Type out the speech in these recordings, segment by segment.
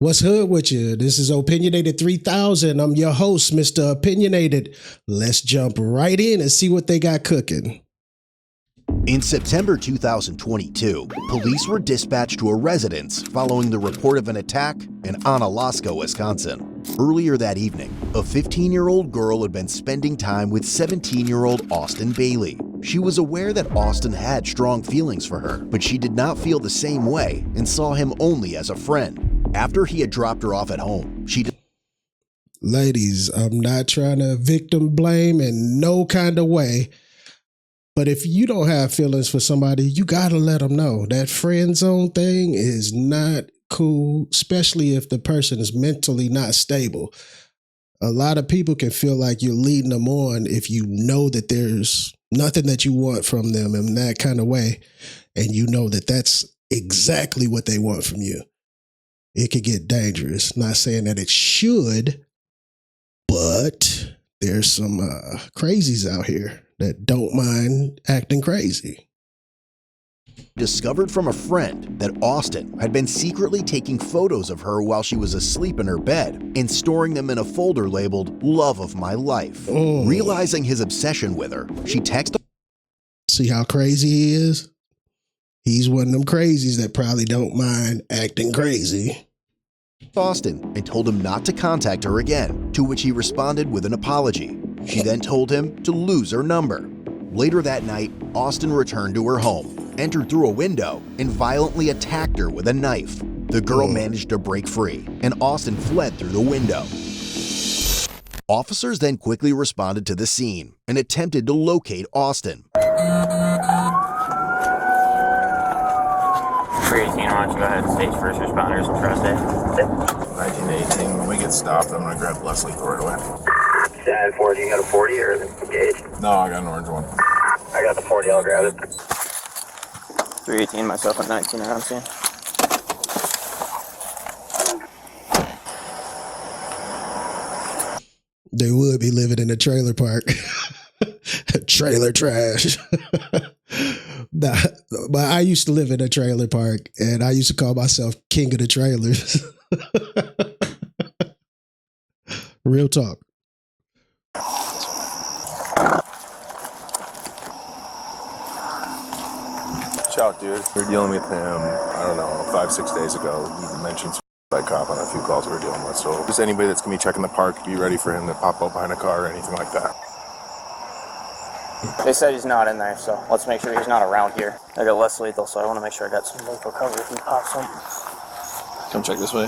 What's hood with you? This is Opinionated 3000. I'm your host, Mr. Opinionated. Let's jump right in and see what they got cooking. In September 2022, police were dispatched to a residence following the report of an attack in Onalaska, Wisconsin. Earlier that evening, a 15-year-old girl had been spending time with 17-year-old Austin Bailey. She was aware that Austin had strong feelings for her, but she did not feel the same way and saw him only as a friend. After he had dropped her off at home, Ladies, I'm not trying to victim blame in no kind of way, but if you don't have feelings for somebody, you got to let them know. That friend zone thing is not cool, especially if the person is mentally not stable. A lot of people can feel like you're leading them on if you know that there's nothing that you want from them in that kind of way, and you know that that's exactly what they want from you. It could get dangerous. Not saying that it should, but there's some crazies out here that don't mind acting crazy. Discovered from a friend that Austin had been secretly taking photos of her while she was asleep in her bed and storing them in a folder labeled Love of My Life. Realizing his obsession with her, she texted. See how crazy he is? He's one of them crazies that probably don't mind acting crazy. Austin and told him not to contact her again, to which he responded with an apology. She then told him to lose her number. Later that night, Austin returned to her home, entered through a window, and violently attacked her with a knife. The girl managed to break free, and Austin fled through the window. Officers then quickly responded to the scene and attempted to locate Austin. 318, why don't you go ahead and stage first responders and trust it. 1918, when we get stopped, I'm going to grab Leslie right away. 10-4, you got a 40 or is it engaged? No, I got an orange one. I got the 40, I'll grab it. 318, myself at 19 around scene. They would be living in a trailer park. Trailer trash. Nah, but I used to live in a trailer park, and I used to call myself king of the trailers. Real talk. Shout, dude. We were dealing with him, I don't know, 5-6 days ago. He mentioned some cop on a few calls we were dealing with. So just anybody that's going to be checking the park, be ready for him to pop up behind a car or anything like that. They said he's not in there, so let's make sure he's not around here. I got less lethal, so I want to make sure I got some lethal cover if he pops up. Come check this way.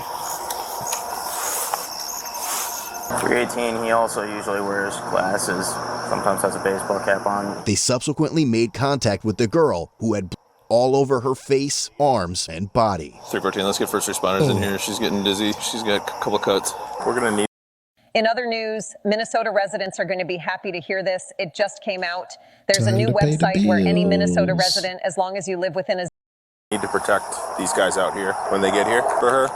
318, he also usually wears glasses, sometimes has a baseball cap on. They subsequently made contact with the girl, who had all over her face, arms, and body. 314, let's get first responders in here. She's getting dizzy. She's got a couple of cuts. We're going to need. In other news, Minnesota residents are going to be happy to hear this. It just came out. There's a new website where any Minnesota resident, as long as you live within a... Need to protect these guys out here when they get here for her.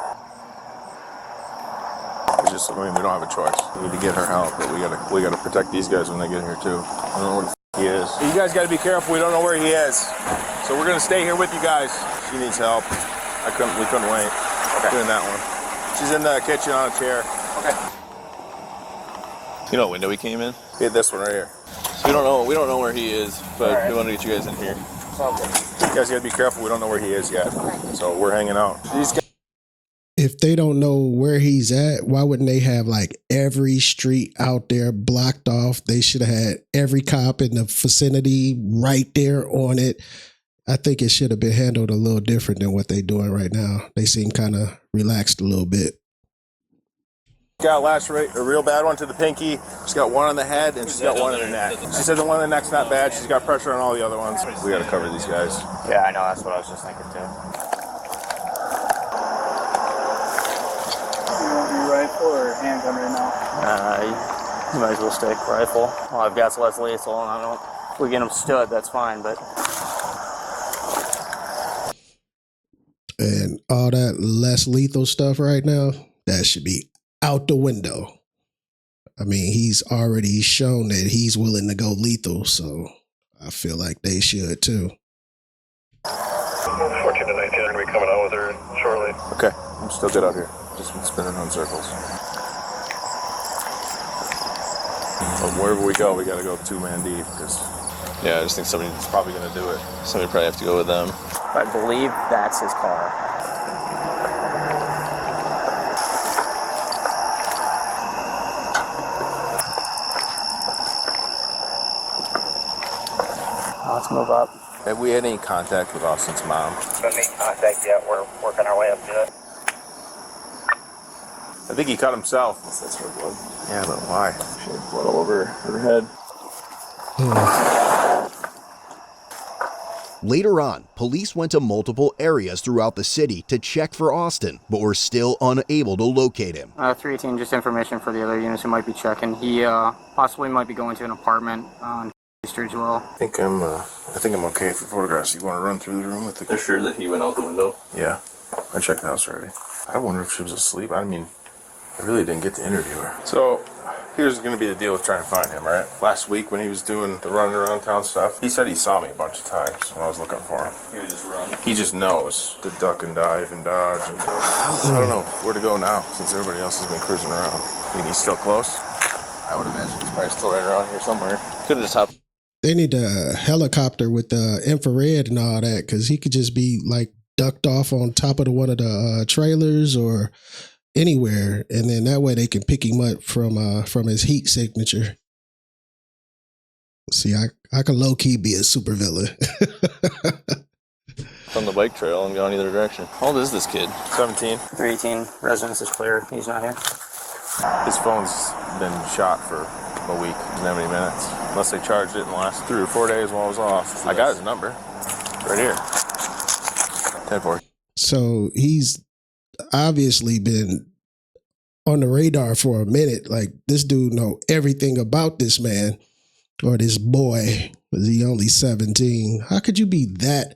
It's just, I mean, we don't have a choice. We need to get her help, but we gotta protect these guys when they get here too. I don't know where the he is. You guys gotta be careful. We don't know where he is. So we're gonna stay here with you guys. She needs help. We couldn't wait. Okay. Doing that one. She's in the kitchen on a chair. Okay. You know what window he came in? Yeah, this one right here. So we don't know where he is, but we want to get you guys in here. You guys gotta be careful. We don't know where he is yet, so we're hanging out. These guys. If they don't know where he's at, why wouldn't they have like every street out there blocked off? They should have had every cop in the vicinity right there on it. I think it should have been handled a little different than what they're doing right now. They seem kind of relaxed a little bit. Got a real bad one to the pinky. She's got one on the head and she's got one in the neck. She said the one in the neck's not bad. She's got pressure on all the other ones. We got to cover these guys. Yeah, I know. That's what I was just thinking too. You want your rifle or handgun right now? You might as well stick rifle. Well, I've got less lethal, and if we get him stood, that's fine. But And all that less lethal stuff right now, that should be out the window. I mean, he's already shown that he's willing to go lethal, so I feel like they should too. 14 to 19, are going to be coming out with her shortly. Okay, I'm still good out here. Just been spinning in circles. But wherever we go, we gotta go 2-man deep, because I just think somebody's probably gonna do it. Somebody probably have to go with them. I believe that's his car. Let's move up. Have we had any contact with Austin's mom? Haven't made contact yet. We're working our way up to it. I think he cut himself. That's her blood. Yeah, but why? She had blood all over her head. Later on, police went to multiple areas throughout the city to check for Austin, but were still unable to locate him. 318, just information for the other units who might be checking. He possibly might be going to an apartment on Street as well. I think I'm okay for photographs. You want to run through the room with the... They're sure that he went out the window? Yeah, I checked the house already. I wonder if she was asleep. I mean, I really didn't get to interview her. So, here's going to be the deal with trying to find him, right? Last week when he was doing the running around town stuff, he said he saw me a bunch of times when I was looking for him. He would just run. He just knows to duck and dive and dodge. And I don't know where to go now since everybody else has been cruising around. I mean, he's still close? I would imagine he's probably still right around here somewhere. Could have just hopped. They need a helicopter with the infrared and all that, because he could just be like ducked off on top of one of the trailers or anywhere, and then that way they can pick him up from his heat signature. See, I can low key be a supervillain. On the bike trail and go in either direction. How old is this kid? 17. 318, residence is clear. He's not here. His phone's been shot for a week, doesn't have any minutes. Unless they charged it in the last 3 or 4 days while I was off. I got his number. Right here. 10-4. So he's obviously been on the radar for a minute. Like, this dude know everything about this man or this boy. Was he only 17? How could you be that?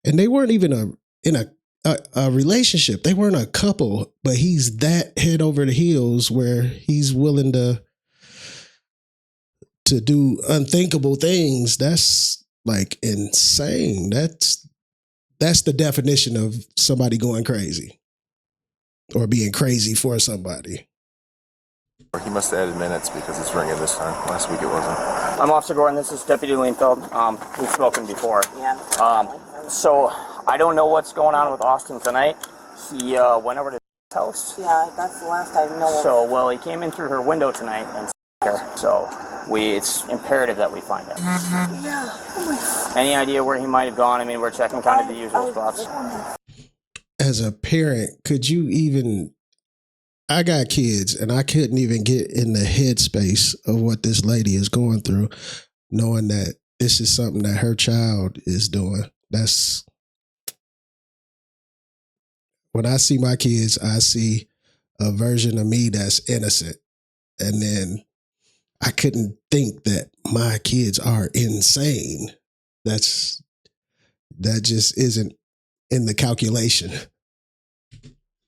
And they weren't even in a relationship. They weren't a couple, but he's that head over the heels where he's willing to do unthinkable things. That's like insane. That's the definition of somebody going crazy or being crazy for somebody. He must have added minutes because it's ringing this time. Last week it wasn't. I'm Officer Gordon. This is Deputy Leenfeld. We've spoken before. Yeah. So I don't know what's going on with Austin tonight. He went over to his house. Yeah, that's the last I know. So, well, he came in through her window tonight and her. So it's imperative that we find him. Yeah. Any idea where he might have gone? I mean, we're checking kind of the usual spots. As a parent, could you even... I got kids, and I couldn't even get in the headspace of what this lady is going through, knowing that this is something that her child is doing. That's... When I see my kids, I see a version of me that's innocent. And then I couldn't think that my kids are insane. That just isn't in the calculation.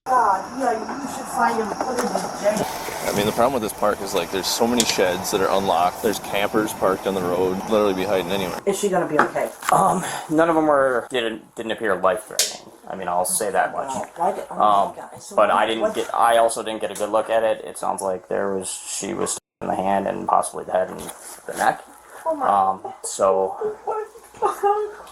Yeah, you should find him and put him in jail. I mean, the problem with this park is, like, there's so many sheds that are unlocked. There's campers parked on the road, literally be hiding anywhere. Is she gonna be okay? None of them didn't appear life-threatening. I mean, I'll say that much. But I also didn't get a good look at it. It sounds like she was in the hand and possibly the head and the neck. So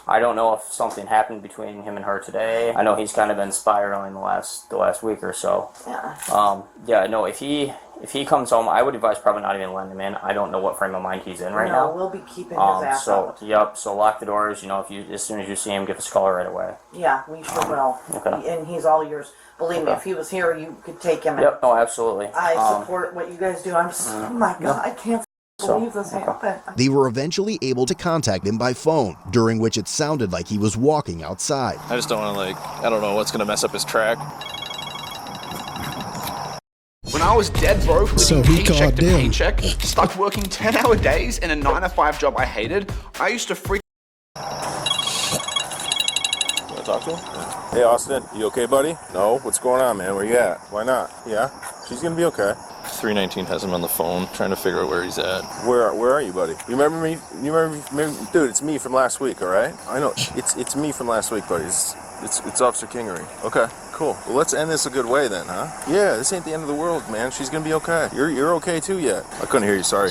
I don't know if something happened between him and her today. I know he's kind of been spiraling the last week or so. Yeah. No, if he comes home, I would advise probably not even letting him in. I don't know what frame of mind he's in right now. We'll be keeping his ass out. So lock the doors. You know, as soon as you see him, give us a call right away. Yeah, we sure will. Okay. And he's all yours. Believe me, if he was here, you could take him. Yep. Oh, absolutely. I support what you guys do. Oh my God, I can't believe this happened. They were eventually able to contact him by phone, during which it sounded like he was walking outside. I just don't want to, I don't know what's going to mess up his track. When I was dead broke, So living he paycheck called to them. paycheck, stuck working 10-hour days in a 9-to-5 job I hated, I used to freak. You want to talk to him? Hey, Austin, you okay, buddy? No? What's going on, man? Where you at? Why not? Yeah? She's gonna be okay. 319 has him on the phone, trying to figure out where he's at. Where are you, buddy? You remember me? Dude, it's me from last week, all right? I know. It's me from last week, buddy. It's Officer Kingery. Okay, cool. Well, let's end this a good way then, huh? Yeah, this ain't the end of the world, man. She's gonna be okay. You're okay too yet. I couldn't hear you, sorry.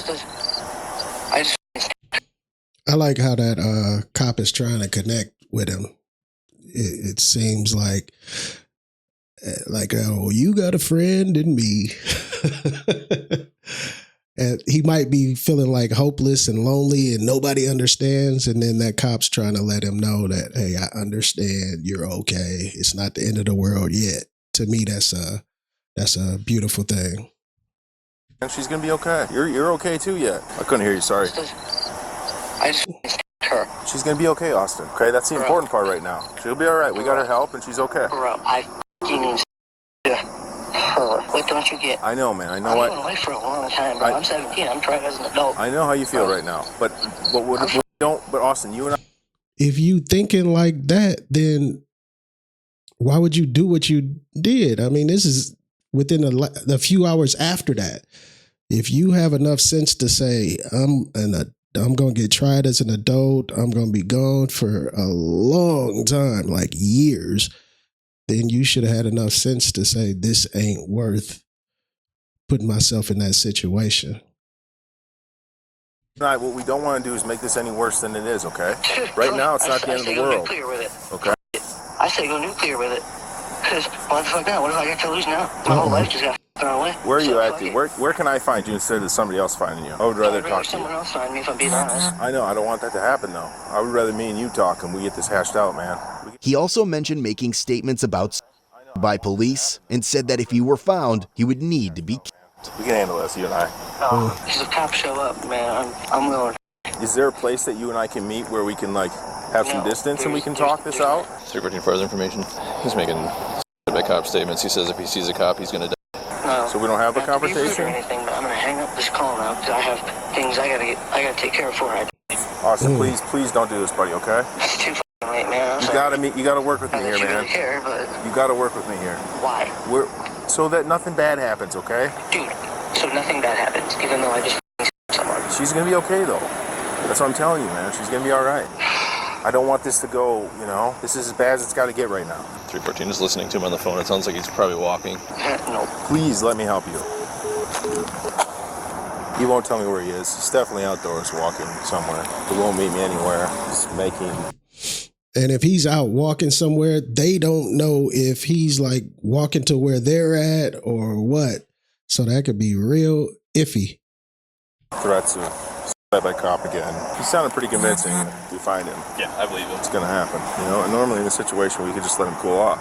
I like how that cop is trying to connect with him. It seems like, oh, you got a friend in me. And he might be feeling like hopeless and lonely and nobody understands. And then that cop's trying to let him know that, hey, I understand, you're okay. It's not the end of the world yet. To me, that's a beautiful thing. And she's gonna be okay. You're okay too yet. I couldn't hear you, sorry. She's gonna be okay, Austin. Okay, that's the important part right now. She'll be all right. We got her help, and she's okay. Bro, I f***ing her. What don't you get? I know, man. I know. I've been away for a long time, bro. I'm 17. I'm trying as an adult. I know how you feel right now, but But Austin, you and I. If you thinking like that, then why would you do what you did? I mean, this is within a few hours after that. If you have enough sense to say, I'm going to get tried as an adult, I'm going to be gone for a long time, like years, then you should have had enough sense to say, this ain't worth putting myself in that situation. Tonight, what we don't want to do is make this any worse than it is, okay? Right now, it's not the end of the world. Nuclear with it. Okay? I say go nuclear with it. Because what the fuck now? What if I get to lose now? My whole life just got thrown away. Where are you at, dude? Where can I find you instead of somebody else finding you? I would rather talk to you. Someone else find me, if I'm being honest. I know. I don't want that to happen, though. I would rather me and you talk and we get this hashed out, man. He also mentioned making statements about by police and said that if he were found, he would need to be killed. We can handle this, you and I. If the cops show up, man, I'm going. Is there a place that you and I can meet where we can, like, have some distance and we can talk this out? 314 further information. He's making by cop statements. He says if he sees a cop, he's going to die. No. So we don't have a conversation? Or anything, but I'm going to hang up this call now because I have things I gotta take care of before I die. Austin, please don't do this, buddy, okay? It's too fucking late, man. You gotta work with me here, man. Really care, but You gotta work with me here. why? So that nothing bad happens, okay? Dude, so nothing bad happens, even though I just someone. She's gonna be okay, though. That's what I'm telling you, man. She's gonna be all right. I don't want this to go, this is as bad as it's got to get right now. 314 is listening to him on the phone. It sounds like he's probably walking. No. Please let me help you. He won't tell me where he is. He's definitely outdoors walking somewhere. He won't meet me anywhere. He's making... And if he's out walking somewhere, they don't know if he's like walking to where they're at or what. So that could be real iffy. Threats of by cop again. He sounded pretty convincing. If we find him. Yeah, I believe him. It's gonna happen. And normally in this situation we could just let him cool off.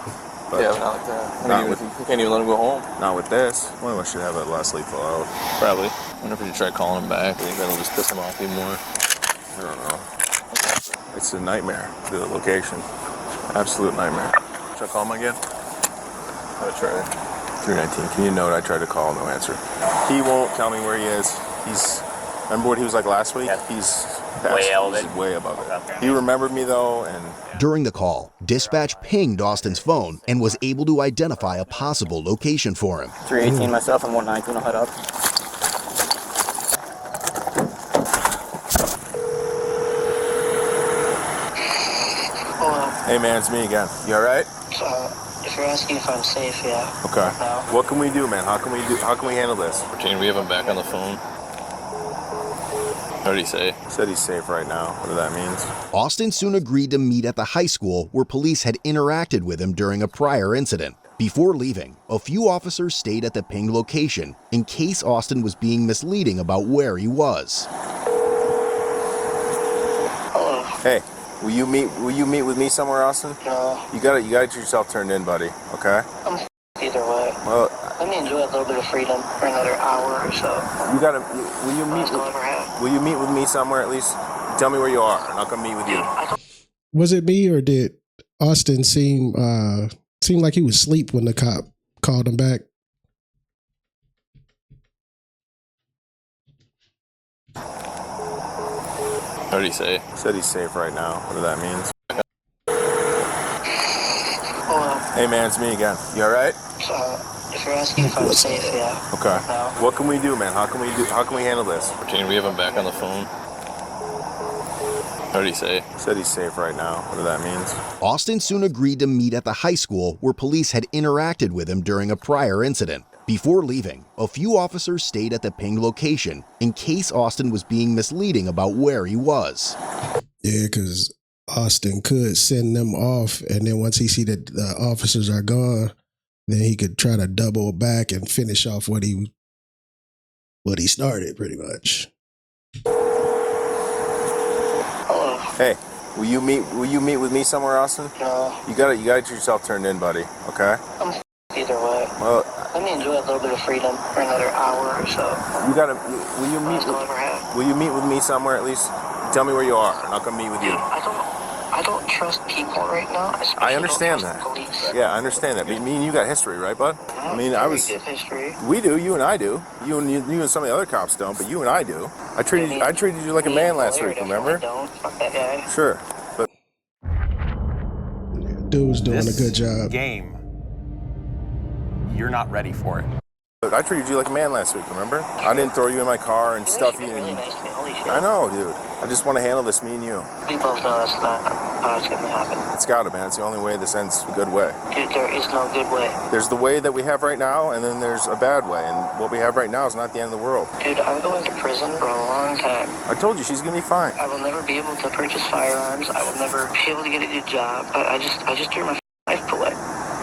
But yeah, but not like that. We can't even let him go home. Not with this. One of us should have that less lethal out. Probably. I wonder if we should try calling him back. I think that'll just piss him off even more. I don't know. It's a nightmare, the location. Absolute nightmare. Should I call him again? I'll try. 319. Can you note I tried to call, no answer. He won't tell me where he is. Remember what he was like last week? Yeah. He's way above it. Okay. He remembered me though, and During the call, dispatch pinged Austin's phone and was able to identify a possible location for him. 318 myself and 119 will head up. hey man, it's me again. You all right? If you're asking if I'm safe, yeah. Okay. What can we do, man? How can we handle this? 314, we have him back on the phone. What did he say? He said he's safe right now. What that means? Austin soon agreed to meet at the high school where police had interacted with him during a prior incident. Before leaving, a few officers stayed at the pinged location in case Austin was being misleading about where he was. Hello. Hey, will you meet with me somewhere, Austin? No. You gotta get yourself turned in, buddy. Okay? I'm either way. Well, Let me enjoy a little bit of freedom for another hour or so. Will you meet with me somewhere at least? Tell me where you are, and I'll come meet with you. Was it me or did Austin seem like he was asleep when the cop called him back? What did he say? He said he's safe right now. What that means? Hello. Hey man, it's me again. You all right? If you're asking if I'm safe, yeah. Okay. What can we do, man? How can we handle this? 314, we have him back on the phone. What did he say? Said he's safe right now. What that means? Austin soon agreed to meet at the high school where police had interacted with him during a prior incident. Before leaving, a few officers stayed at the pinged location in case Austin was being misleading about where he was. Yeah, because Austin could send them off, and then once he see that the officers are gone, then he could try to double back and finish off what he started, pretty much. Hello. Hey, will you meet with me somewhere, Austin? No. You gotta get yourself turned in, buddy. Okay. I'm either way. Well, Let me enjoy a little bit of freedom for another hour or so. will you meet? That's all I ever had. Will you meet with me somewhere at least? Tell me where you are, and I'll come meet with you. I don't trust people right now. I understand don't trust that. Police. Yeah, I understand that. Me and you got history, right, bud? I mean, Very good history. We do. You and I do. You and some of the other cops don't, but you and I do. I treated you like a man last week. Remember? Don't. Fuck that guy. Sure, but Dude's doing a good job. Game. You're not ready for it. I treated you like a man last week. Remember? I didn't throw you in my car and stuff you. Really nice to me. Holy shit. I know, dude. I just want to handle this, me and you. We both know that's not how it's gonna happen. It's gotta, man. It's the only way this ends a good way. Dude, there is no good way. There's the way that we have right now, and then there's a bad way. And what we have right now is not the end of the world. Dude, I'm going to prison for a long time. I told you she's gonna be fine. I will never be able to purchase firearms. I will never be able to get a good job. I just threw my life away.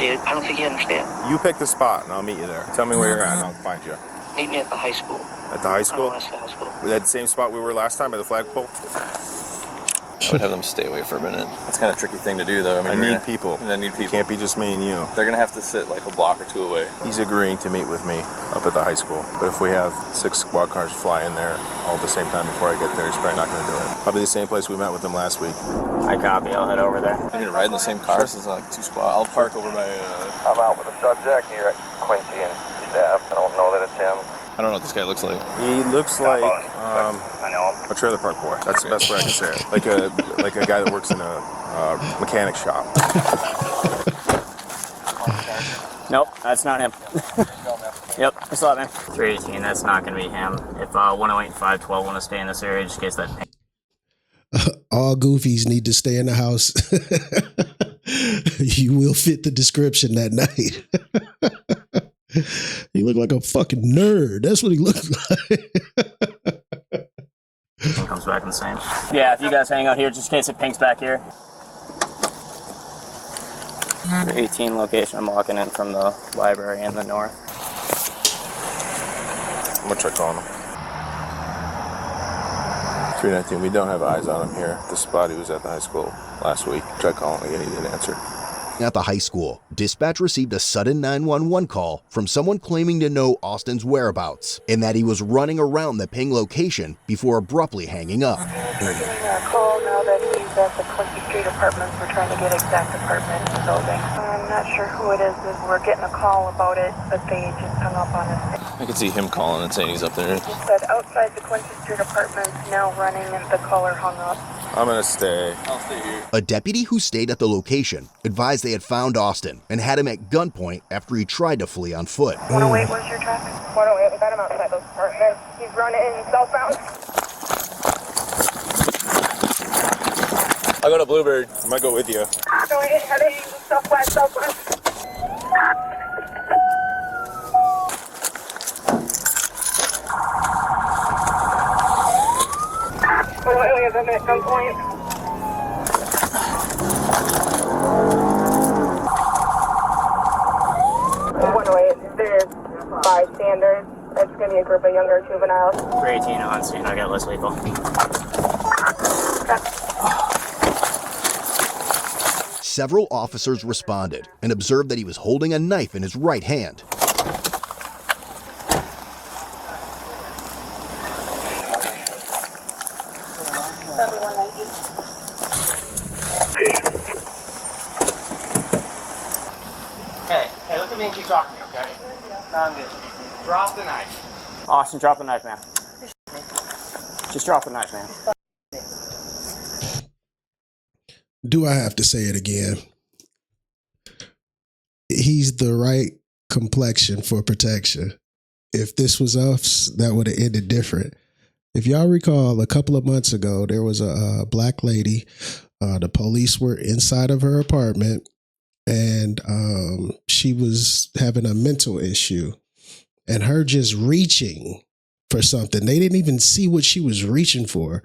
Dude, I don't think you understand. You pick the spot, and I'll meet you there. Tell me where you're at, and I'll find you. Meet me at the high school. At the high school? Alaska High School. We had the same spot we were last time at the flagpole? I would have them stay away for a minute. That's kind of a tricky thing to do, though. I need people. I need people. Can't be just me and you. They're going to have to sit like a block or two away. He's agreeing to meet with me up at the high school. But if we have 6 squad cars fly in there all at the same time before I get there, he's probably not going to do it. Probably the same place we met with him last week. I copy. I'll head over there. I'm going to ride in the same car since it's like 2 squad. I'll park over by... I'm out with the subject here at Quincy and staff. I don't know that it's him. I don't know what this guy looks like. He looks like I know him. a trailer park boy. That's the best way I can say it. Like a guy that works in a mechanic shop. Nope, that's not him. Yep, I saw it, man. 318, that's not going to be him. If 108 and 512 want to stay in this area, just in case that... All goofies need to stay in the house. You will fit the description that night. He looked like a fucking nerd. That's what he looked like. Comes back the same. Yeah, if you guys hang out here, just in case it pings back here. 18 location, I'm walking in from the library in the north. I'm going to try calling him. 319, we don't have eyes on him here. The spot he was at the high school last week. Tried calling again, he didn't answer. At the high school, dispatch received a sudden 911 call from someone claiming to know Austin's whereabouts and that he was running around the ping location before abruptly hanging up. We're getting a call now that he's at the Quincy Street Apartments. We're trying to get exact apartment in the building. I'm not sure who it is. We're getting a call about it, but they just hung up on us. I can see him calling and saying he's up there. He said outside the Quincy Street Apartments, now running, and the caller hung up. I'm going to stay. I'll stay here. A deputy who stayed at the location advised they had found Austin and had him at gunpoint after he tried to flee on foot. 108, where's your traffic? 108, we got him outside those apartments. He's running southbound. I'll go to Bluebird. I might go with you. So he's heading southwest. We have him at gunpoint. There's bystanders. It's going to be a group of younger juveniles. 318 on scene, I got less lethal. Several officers responded and observed that he was holding a knife in his right hand. Hey, look at me and keep talking to me, okay? No, I'm good. Drop the knife. Austin, drop the knife, man. Just drop the knife, man. Do I have to say it again? He's the right complexion for protection. If this was us, that would have ended different. If y'all recall, a couple of months ago, there was a black lady. The police were inside of her apartment, and she was having a mental issue. And her just reaching for something, they didn't even see what she was reaching for.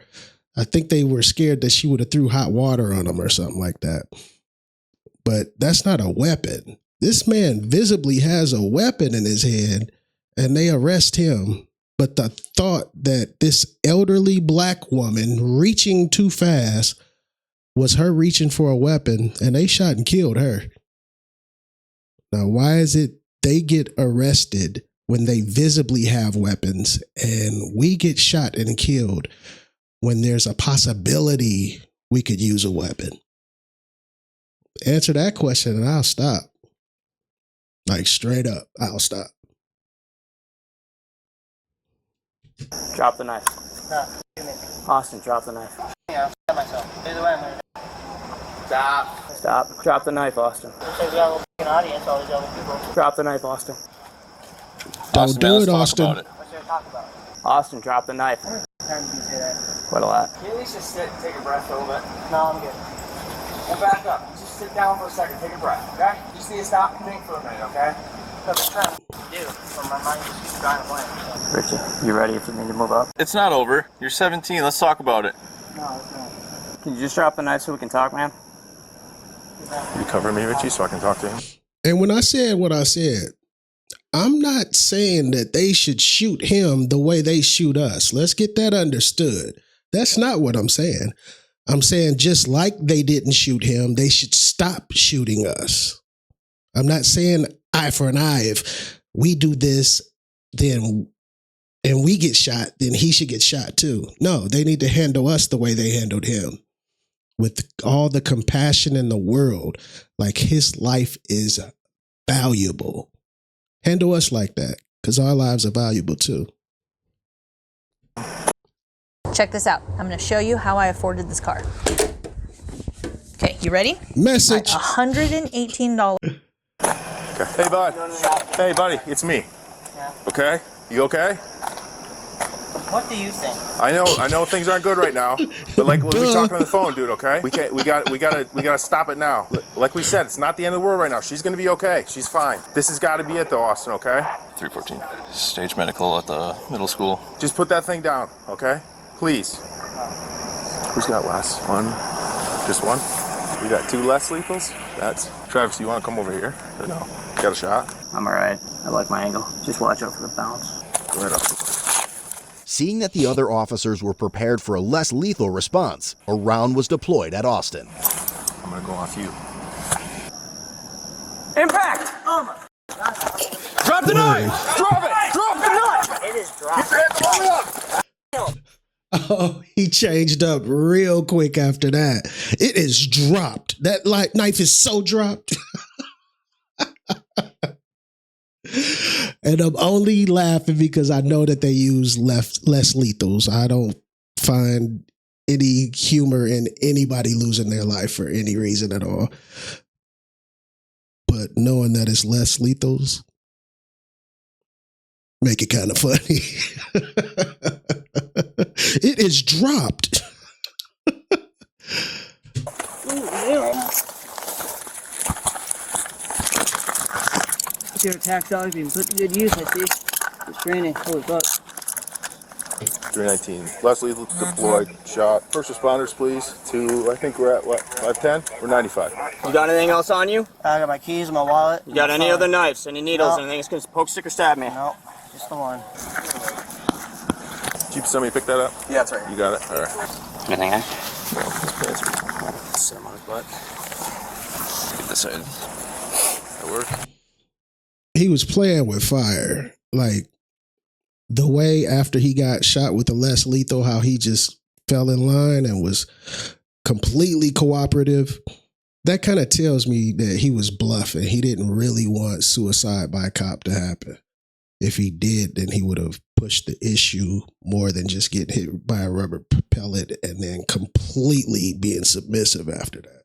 I think they were scared that she would have threw hot water on them or something like that. But that's not a weapon. This man visibly has a weapon in his hand, and they arrest him. But the thought that this elderly black woman reaching too fast was her reaching for a weapon, and they shot and killed her. Now, why is it they get arrested when they visibly have weapons, and we get shot and killed when there's a possibility we could use a weapon? Answer that question and I'll stop. Like straight up, I'll stop. Drop the knife. No, Austin, drop the knife. yeah, I'll myself. Either way, I'm gonna stop. Stop. Drop the knife, Austin. Looks like we got a little audience, all these other people. Drop the knife, Austin. Don't do it, Austin. What's there to talk about? Austin, drop the knife. How many times do you say that? Quite a lot. Can you at least just sit and take a breath for a little bit? No, I'm good. And back up. Just sit down for a second. Take a breath, okay? You just need to stop and think for a minute, okay? That's what I'm trying to do. So my mind just keeps drawing a blank. Richie, you ready if you need to move up? It's not over. You're 17. Let's talk about it. No, it's not. Can you just drop the knife so we can talk, man? You cover me, Richie, so I can talk to him. And when I said what I said, I'm not saying that they should shoot him the way they shoot us. Let's get that understood. That's not what I'm saying. I'm saying just like they didn't shoot him, they should stop shooting us. I'm not saying eye for an eye. If we do this, then and we get shot, then he should get shot too. No, they need to handle us the way they handled him, with all the compassion in the world. Like his life is valuable. Handle us like that, because our lives are valuable too. Check this out. I'm going to show you how I afforded this car. Okay, you ready? Message. $118. Okay. Hey, bud. Hey, buddy. It's me. Yeah. Okay? You okay? What do you think? I know things aren't good right now, but like we'll be talking on the phone, dude. Okay? We gotta stop it now. Like we said, it's not the end of the world right now. She's gonna be okay. She's fine. This has got to be it, though, Austin. Okay? 314. Stage medical at the middle school. Just put that thing down, okay? Please. Who's got less? One? Just one? We got two less lethals? That's... Travis, you want to come over here? Or no? Got a shot? I'm alright. I like my angle. Just watch out for the bounce. Go ahead, Austin. Seeing that the other officers were prepared for a less lethal response, a round was deployed at Austin. I'm gonna go off you. Impact! Oh my. Drop the knife! Drop it! Drop the knife! It is dropped. Oh, he changed up real quick after that. It is dropped. That knife is so dropped. And I'm only laughing because I know that they use less lethals. I don't find any humor in anybody losing their life for any reason at all. But knowing that it's less lethals make it kind of funny. It is dropped. Your attack dog being put to good use, I see. It's training. Holy fuck. 319. Less lethal deployed. Shot. First responders, please. To, I think we're at, what, 510? We're 95. You got anything else on you? I got my keys, my wallet. You got any other knives? Any needles? No. Anything that's gonna poke, stick, or stab me? No, just the one. Did you somebody pick that up? Yeah, that's right. You got it? All right. Anything, eh? Sit him on his butt. Get this side. That work? He was playing with fire. Like the way after he got shot with the less lethal, how he just fell in line and was completely cooperative. That kind of tells me that he was bluffing. He didn't really want suicide by a cop to happen. If he did, then he would have pushed the issue more than just getting hit by a rubber pellet and then completely being submissive after that.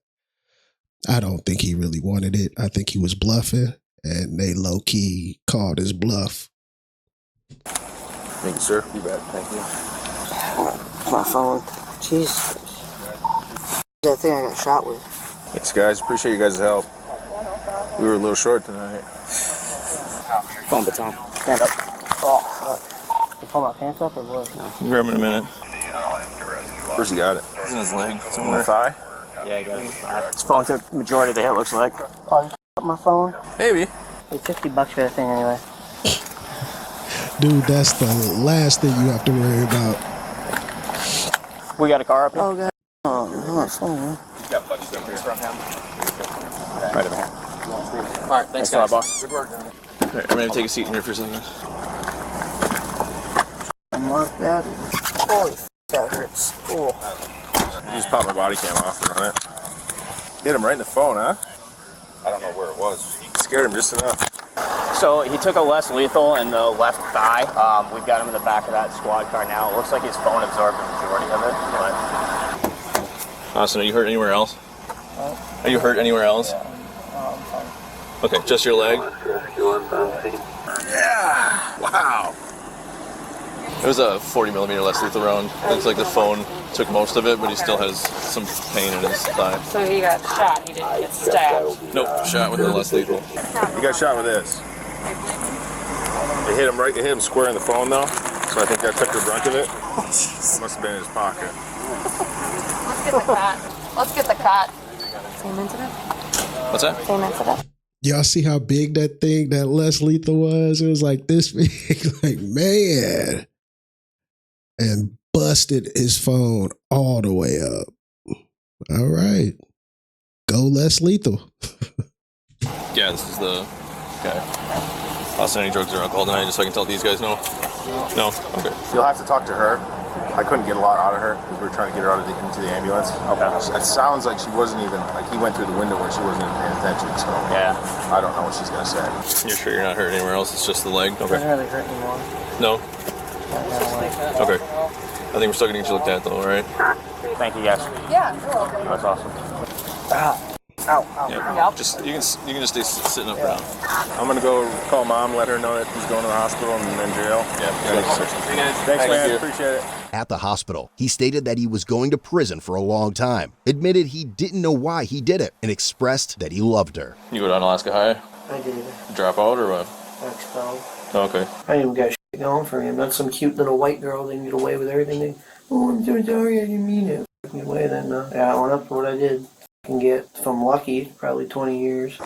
I don't think he really wanted it. I think he was bluffing, and they low-key called his bluff. Thank you, sir. You bet. Thank you. My phone. Jeez. That thing I got shot with. Thanks, guys. Appreciate you guys' help. We were a little short tonight. Phone baton. Stand up. Oh, fuck. You pull my pants up or what? No. Grab him in a minute. Where's he got it? It's in his leg. It's in the thigh? Yeah, I got it. His phone took the majority of the hit, looks like. Oh, you up my phone? Maybe. Hey, $50 for that thing anyway. Dude, that's the last thing you have to worry about. We got a car up here? Oh, God. Oh, my phone, man. Got buddies up here from him. Right over here. All right, thanks, guys. boss. Good work. All right, I'm going to take a seat in here for a second. Mark that. Holy f***, that hurts. Oh. You just popped my body cam off and run it. Hit him right in the phone, huh? I don't know where it was. Scared him just enough. So he took a less lethal in the left thigh. We've got him in the back of that squad car now. It looks like his phone absorbed the majority of it. But Austin, are you hurt anywhere else? Are you hurt anywhere else? Okay, just your leg? Yeah! Wow! It was a 40 millimeter less lethal round. Looks like the phone took most of it, but he still has some pain in his thigh. So he got shot, he didn't get stabbed. Nope, shot with the less lethal. He got shot with this. It hit him square in the phone though, so I think that took the brunt of it. Must have been in his pocket. Let's get the cat. Let's get the cat. Same incident? What's that? Same incident. Y'all see how big that thing, that less lethal was? It was like this big, like, man. And busted his phone all the way up. All right. Go less lethal. Yeah, this is the guy. Austin, any drugs or alcohol tonight, just so I can tell these guys no? No? Okay. You'll have to talk to her. I couldn't get a lot out of her because we were trying to get her out into the ambulance. Okay. It sounds like she wasn't even, like he went through the window where she wasn't even paying attention, so yeah. I don't know what she's going to say. You're sure you're not hurt anywhere else? It's just the leg? Okay. Doesn't really hurt anymore. No? Okay. I think we're still going to get you looked at though, alright? thank you guys. Yeah, you're welcome. That's awesome. Ow. Yeah. Just you can just stay sitting up around. I'm going to go call mom, let her know that he's going to the hospital and in jail. Yeah. Thanks, man. Appreciate it. At the hospital, he stated that he was going to prison for a long time, admitted he didn't know why he did it, and expressed that he loved her. You go down Alaska High? I did. Drop out or what? Expelled. Okay. I ain't even got shit going for him. Not some cute little white girl that can get away with everything. I'm so sorry, I didn't mean it. Took me away then. Yeah, I went up for what I did. Can get, if I'm lucky, probably 20 years.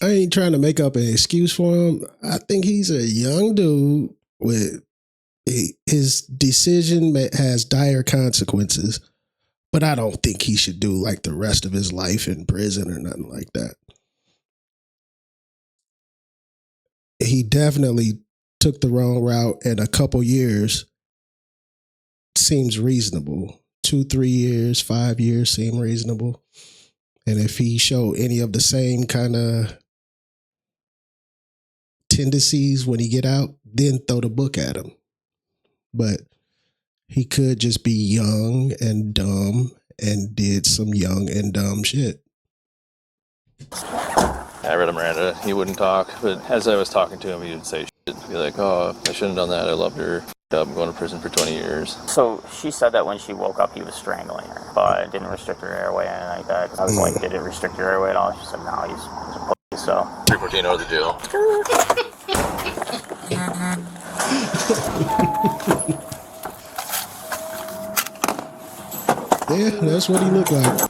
I ain't trying to make up an excuse for him. I think he's a young dude with his decision has dire consequences, but I don't think he should do like the rest of his life in prison or nothing like that. He definitely took the wrong route, and a couple years seems reasonable. 2-3 years, 5 years seem reasonable. And if he showed any of the same kind of tendencies when he get out, then throw the book at him. But he could just be young and dumb and did some young and dumb shit. I read him Miranda. He wouldn't talk, but as I was talking to him, he would say shit. He'd be like, "Oh, I shouldn't have done that. I loved her. I'm going to prison for 20 years." So she said that when she woke up, he was strangling her, but it didn't restrict her airway or anything like that. I was like, "Did it restrict your airway at all?" She said, "No, he's a pussy." So 314 out of the jail. Yeah, that's what he looked like.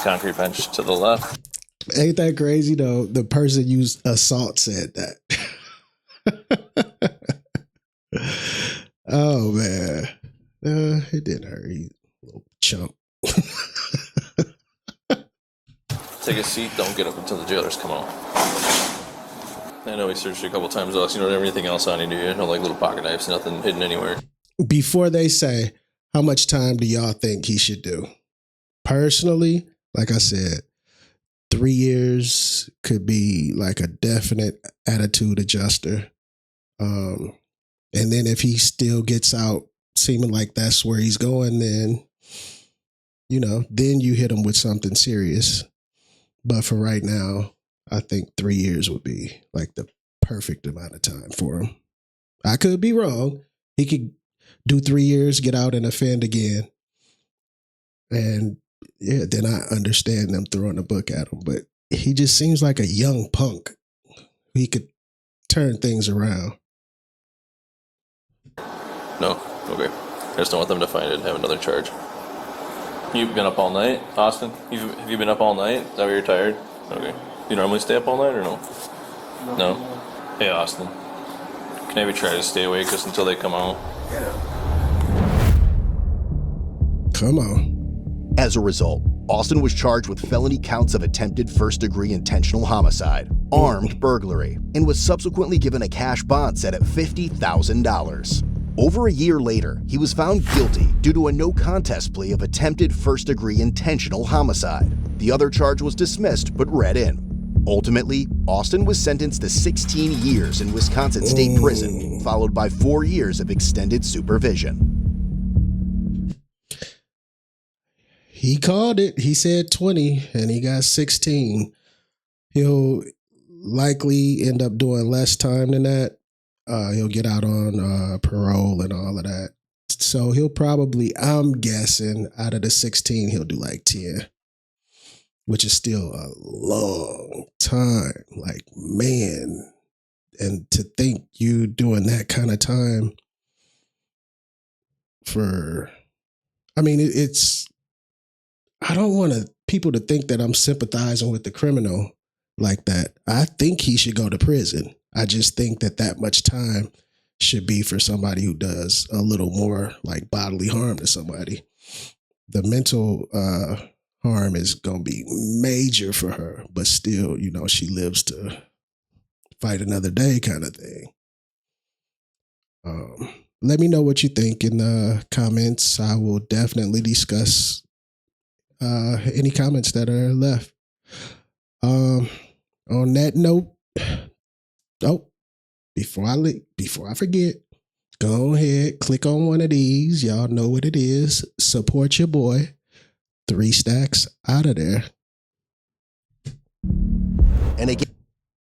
Concrete bench to the left. Ain't that crazy though? The person used assault said that. Oh man, it didn't hurt. He little chump. Take a seat. Don't get up until the jailers come out. I know he searched you a couple times. You don't have anything else on you, do you? No, like little pocket knives, nothing hidden anywhere. Before they say, how much time do y'all think he should do? Personally, like I said, 3 years could be like a definite attitude adjuster. And then if he still gets out seeming like that's where he's going, then, then you hit him with something serious. But for right now, I think 3 years would be like the perfect amount of time for him. I could be wrong. He could do 3 years, get out and offend again. And yeah, then I understand them throwing a book at him. But he just seems like a young punk. He could turn things around. No, okay. I just don't want them to find it and have another charge. You've been up all night, Austin? Have you been up all night? Is that why you're tired? Okay. You normally stay up all night or no? No? Hey, Austin. Can I maybe try to stay awake just until they come out? Come on. As a result, Austin was charged with felony counts of attempted first-degree intentional homicide, armed burglary, and was subsequently given a cash bond set at $50,000. Over a year later, he was found guilty due to a no-contest plea of attempted first-degree intentional homicide. The other charge was dismissed but read in. Ultimately, Austin was sentenced to 16 years in Wisconsin State Prison, followed by 4 years of extended supervision. He called it. He said 20, and he got 16. He'll likely end up doing less time than that. He'll get out on parole and all of that. So he'll probably, I'm guessing, out of the 16, he'll do like 10, which is still a long time. Like, man. And to think you doing that kind of time for, I mean, it's, I don't want people to think that I'm sympathizing with the criminal like that. I think he should go to prison. I just think that much time should be for somebody who does a little more like bodily harm to somebody. The mental harm is going to be major for her, but still, you know, she lives to fight another day kind of thing. Let me know what you think in the comments. I will definitely discuss any comments that are left. On that note, before I forget, go ahead, click on one of these. Y'all know what it is. Support your boy. 3 stacks out of there. And again,